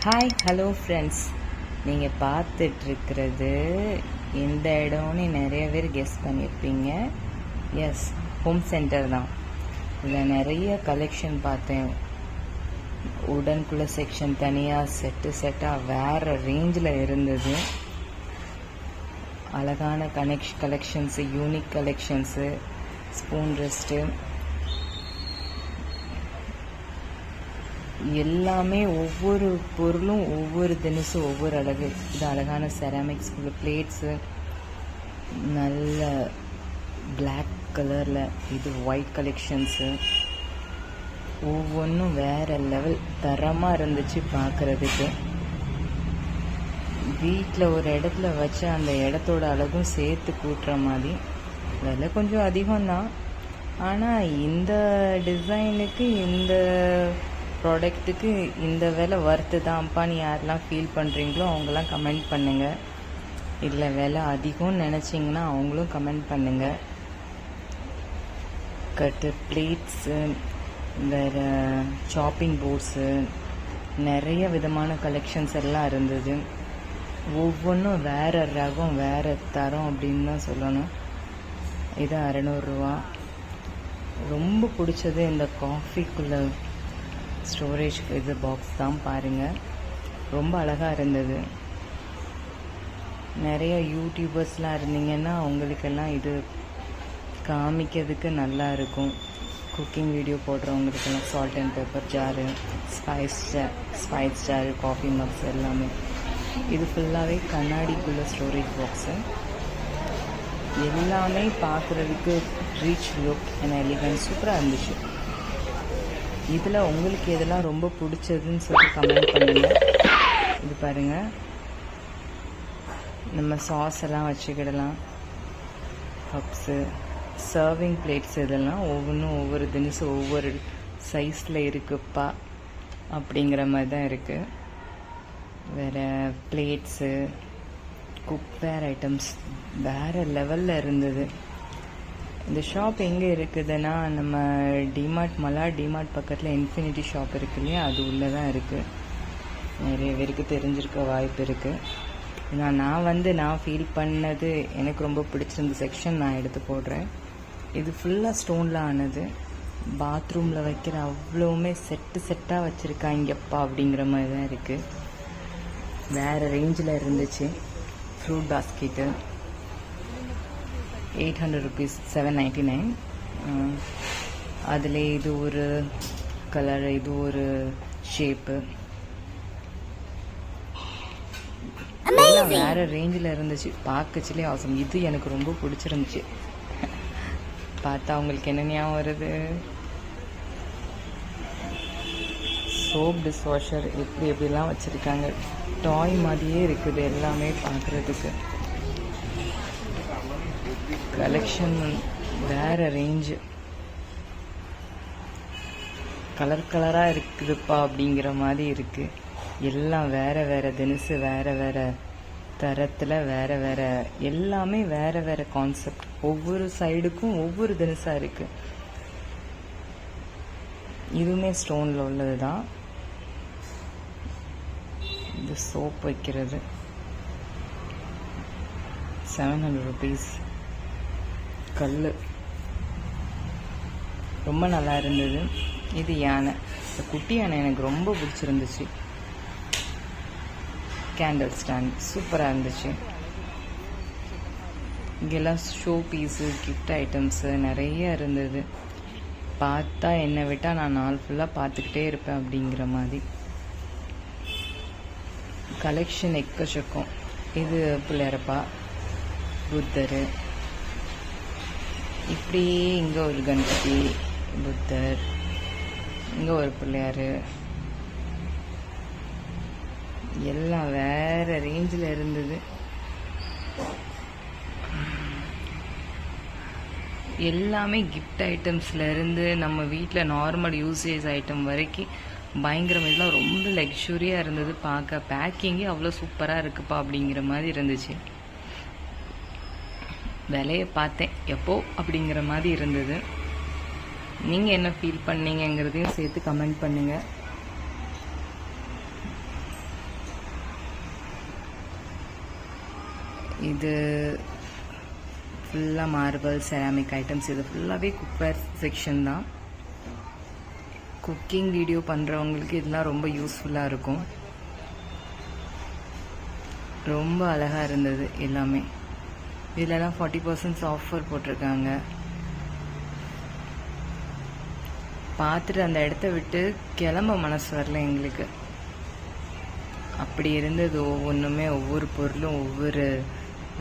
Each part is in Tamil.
ஹாய் ஹலோ ஃப்ரெண்ட்ஸ், நீங்கள் பார்த்துட்ருக்கிறது எந்த இடம்னு நிறைய பேர் கெஸ் பண்ணியிருப்பீங்க. எஸ், ஹோம் சென்டர் தான். இதில் நிறைய கலெக்ஷன் பார்த்தேன். உடனுக்குள்ள செக்ஷன் தனியாக செட்டாக வேறு ரேஞ்சில் இருந்தது. அழகான collections, unique collections, spoon rest எல்லாமே, ஒவ்வொரு பொருளும் ஒவ்வொரு தினசும் ஒவ்வொரு அழகு. இது அழகான செராமிக்ஸ் பிளேட்ஸு, நல்ல பிளாக் கலரில், இது ஒயிட் கலெக்ஷன்ஸு, ஒவ்வொன்றும் வேறு லெவல் தரமாக இருந்துச்சு பார்க்குறதுக்கு. வீட்டில் ஒரு இடத்துல வச்சு அந்த இடத்தோட அழகும் சேர்த்து கூட்டுற மாதிரி. விலை கொஞ்சம் அதிகம்தான், ஆனால் இந்த டிசைனுக்கு இந்த ப்ராடக்ட்டுக்கு இந்த விலை ஒர்த்து தான்ப்பான்னு யாரெல்லாம் ஃபீல் பண்ணுறீங்களோ அவங்களாம் கமெண்ட் பண்ணுங்கள். இல்லை விலை அதிகம்னு நினச்சிங்கன்னா அவங்களும் கமெண்ட் பண்ணுங்கள். கட்டு பிளேட்ஸு, வேறு சாப்பிங் போர்ட்ஸு, நிறைய விதமான கலெக்ஷன்ஸ் எல்லாம் இருந்தது. ஒவ்வொன்றும் வேறு ரகம், வேறு தரம் அப்படின்னு தான் சொல்லணும். இது 600 ரூபா. ரொம்ப பிடிச்சது இந்த காஃபிக்குள்ளே ஸ்டோரேஜ் இது பாக்ஸ் தான். பாருங்கள், ரொம்ப அழகாக இருந்தது. நிறைய யூடியூபர்ஸ்லாம் இருந்தீங்கன்னா அவங்களுக்கெல்லாம் இது காமிக்கிறதுக்கு நல்லா இருக்கும். குக்கிங் வீடியோ போடுறவங்களுக்கெல்லாம் salt and pepper jar, spice jar, coffee mugs எல்லாமே. இது ஃபுல்லாகவே கண்ணாடிக்குள்ள ஸ்டோரேஜ் பாக்ஸு. எல்லாமே பார்க்குறதுக்கு ரிச் லுக் அண்ட் எலிகன்ஸ் சூப்பராக இருந்துச்சு. இதில் உங்களுக்கு எதெல்லாம் ரொம்ப பிடிச்சதுன்னு சொல்லி கமெண்ட் பண்ணுங்கள். இது பாருங்கள், நம்ம சாஸ் எல்லாம் வச்சுக்கிடலாம். கப்ஸு, சர்விங் பிளேட்ஸ், இதெல்லாம் ஒவ்வொன்றும் ஒவ்வொரு தினசும் ஒவ்வொரு சைஸில் இருக்குப்பா அப்படிங்கிற மாதிரி தான் இருக்குது. வேறு பிளேட்ஸு, குக்வேர் ஐட்டம்ஸ் வேறு லெவலில் இருந்தது. இந்த ஷாப் எங்கே இருக்குதுன்னா, நம்ம டிமார்ட், டிமார்ட் பக்கத்தில் இன்ஃபினிட்டி ஷாப் இருக்கு இல்லையா, அது உள்ளே தான் இருக்குது. நிறைய பேருக்கு தெரிஞ்சிருக்க வாய்ப்பு இருக்குது. நான் ஃபீல் பண்ணது, எனக்கு ரொம்ப பிடிச்சிருந்த செக்ஷன் நான் எடுத்து போடுறேன். இது ஃபுல்லாக ஸ்டோனில் ஆனது. பாத்ரூமில் வைக்கிற அவ்வளோவுமே செட்டாக வச்சுருக்காங்கப்பா அப்படிங்கிற மாதிரி தான் இருக்குது. வேறு ரேஞ்சில் இருந்துச்சு. Fruit basket 800 rupees, 799. அதில் இது ஒரு கலர், இது ஒரு ஷேப்பு, எல்லாம் வேறு ரேஞ்சில் இருந்துச்சு. பார்க்கச்சிலே அவசரம். இது எனக்கு ரொம்ப பிடிச்சிருந்துச்சு. பார்த்தா அவங்களுக்கு என்ன ஞாபகம் வருது? சோப் டிஷ் வாஷர் எப்படிலாம் வச்சுருக்காங்க. டாய் மாதிரியே இருக்குது எல்லாமே பார்க்குறதுக்கு. கலெக்ஷன் வேறு ரேஞ்சு. கலராக இருக்குதுப்பா அப்படிங்கிற மாதிரி இருக்குது. எல்லாம் வேறு தினசு, வேறு தரத்தில், வேறு எல்லாமே வேறு கான்செப்ட். ஒவ்வொரு சைடுக்கும் ஒவ்வொரு தினசாக இருக்குது. இதுவுமே ஸ்டோனில் உள்ளது தான். இது சோப் வைக்கிறது 700 rupees. கல் ரொம்ப நல்லா இருந்தது. இது யானை, இந்த குட்டி யானை எனக்கு ரொம்ப பிடிச்சிருந்துச்சு. கேண்டில் ஸ்டாண்ட் சூப்பராக இருந்துச்சு. இங்கெல்லாம் ஷோ பீஸு, கிஃப்ட் ஐட்டம்ஸு நிறைய இருந்தது. பார்த்தா என்னை விட்டால் நான் நாள் ஃபுல்லாக பார்த்துக்கிட்டே இருப்பேன் அப்படிங்கிற மாதிரி கலெக்ஷன் எக்கச்சக்கம். இது பிள்ளையாரப்பா, புத்தர், இப்படியே இங்கே ஒரு கணபதி, புத்தர், இங்கே ஒரு பிள்ளையார், எல்லாம் வேறு ரேஞ்சில் இருந்தது. எல்லாமே கிஃப்ட் ஐட்டம்ஸில் இருந்து நம்ம வீட்டில் நார்மல் யூசேஜ் ஐட்டம் வரைக்கும் பயங்கரம். இதெல்லாம் ரொம்ப லக்ஸுரியாக இருந்தது. பார்க்க பேக்கிங்கே அவ்வளோ சூப்பராக இருக்குப்பா அப்படிங்கிற மாதிரி இருந்துச்சு. விலையை பார்த்தேன் எப்போ அப்படிங்கிற மாதிரி இருந்தது. நீங்கள் என்ன ஃபீல் பண்ணீங்கங்கிறதையும் சேர்த்து கமெண்ட் பண்ணுங்கள். இது ஃபுல்லாக மார்பிள் செராமிக் ஐட்டம்ஸ். இது ஃபுல்லாகவே குக்வேர் செக்ஷன் தான். குக்கிங் வீடியோ பண்ணுறவங்களுக்கு இதெல்லாம் ரொம்ப யூஸ்ஃபுல்லாக இருக்கும். ரொம்ப அழகாக இருந்தது எல்லாமே. இதிலலாம் 40% ஆஃபர் போட்டிருக்காங்க. பார்த்துட்டு அந்த இடத்த விட்டு கிளம்ப மனசு வரல எங்களுக்கு. அப்படி இருந்தது. ஒவ்வொன்றுமே ஒவ்வொரு பொருளும் ஒவ்வொரு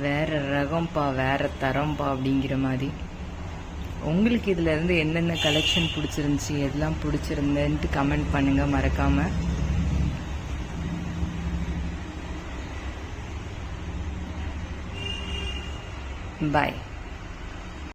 வேறு ரகம்ப்பா, வேறு தரம்ப்பா அப்படிங்கிற மாதிரி. உங்களுக்கு இதில் இருந்து என்னென்ன கலெக்ஷன் பிடிச்சிருந்துச்சி, எதெல்லாம் பிடிச்சிருந்தேன்ட்டு கமெண்ட் பண்ணுங்கள் மறக்காமல். பாய்.